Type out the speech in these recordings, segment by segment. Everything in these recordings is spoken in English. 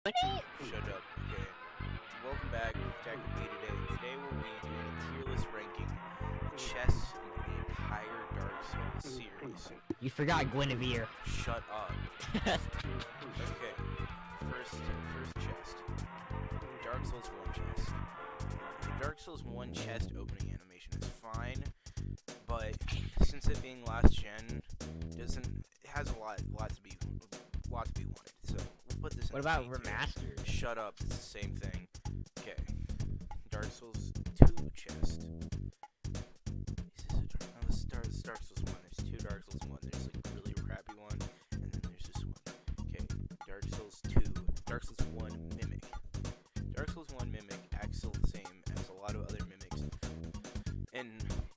Shut up. Okay. Welcome back to Tech with Me today. Today we'll be doing a tier list ranking of chess in the entire Dark Souls series. You forgot Guinevere. Shut up. Okay. First chest. Dark Souls 1 chest. The Dark Souls 1 chest opening animation is fine, but since it being last gen, it has a lot to be wanted. So we'll put this in. What about remastered? Shut up, it's the same thing. Okay. Dark Souls 2 chest. This is Dark Souls 1. There's two Dark Souls 1. There's like a really crappy one, and then there's this one. Okay, Dark Souls 2. Dark Souls 1 Mimic. Dark Souls 1 Mimic acts the same as a lot of other mimics. And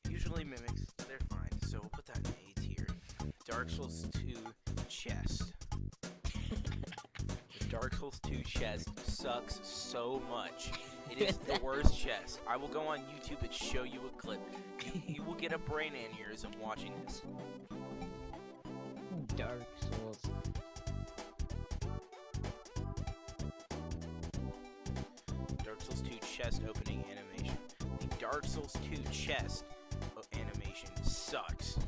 usually mimics, they're fine, so we'll put that in A tier. Dark Souls 2 chest. Dark Souls 2 chest sucks so much. It is the worst chest. I will go on YouTube and show you a clip. You will get a brain aneurysm watching this. Dark Souls. Dark Souls 2 chest opening animation. The Dark Souls 2 chest animation sucks.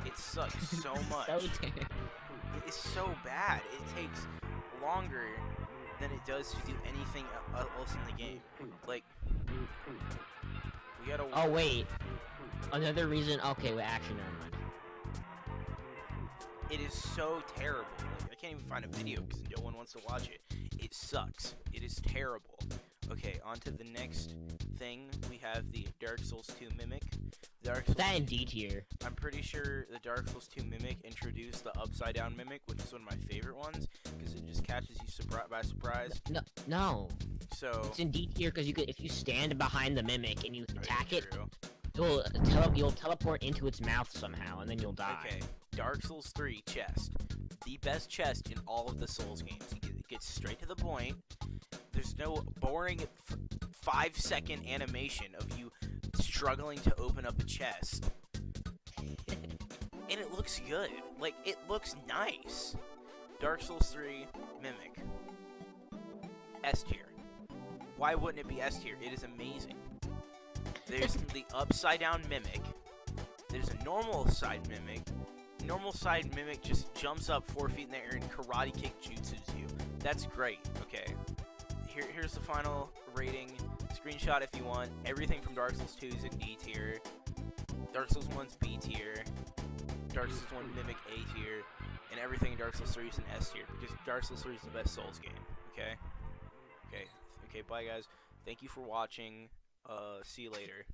It sucks so much. It's so bad. It takes longer than it does to do anything else in the game. Like, we gotta. Oh wait, another reason. Okay, wait, actually, never mind. It is so terrible. Like, I can't even find a video because no one wants to watch it. It sucks. It is terrible. Okay, on to the next thing. We have the Dark Souls 2 Mimic. Put that in D tier. I'm pretty sure the Dark Souls 2 Mimic introduced the Upside Down Mimic, which is one of my favorite ones, because it just catches you by surprise. No. So it's in D tier because if you stand behind the Mimic and you attack it, true. you'll teleport into its mouth somehow, and then you'll die. Okay, Dark Souls 3 chest. The best chest in all of the Souls games. It gets straight to the point. There's no boring 5-second animation of you struggling to open up a chest. And it looks good. Like, it looks nice. Dark Souls 3 Mimic. S tier. Why wouldn't it be S tier? It is amazing. There's the upside down Mimic. There's a normal side Mimic. Normal side Mimic just jumps up 4 feet in the air and karate kick jutsus you. That's great. Okay. Here's the final rating. Screenshot if you want. Everything from Dark Souls 2 is in D tier. Dark Souls 1's B tier. Dark Souls 1 Mimic A tier. And everything in Dark Souls 3 is in S tier, because Dark Souls 3 is the best Souls game. Okay? Okay, bye guys. Thank you for watching. See you later.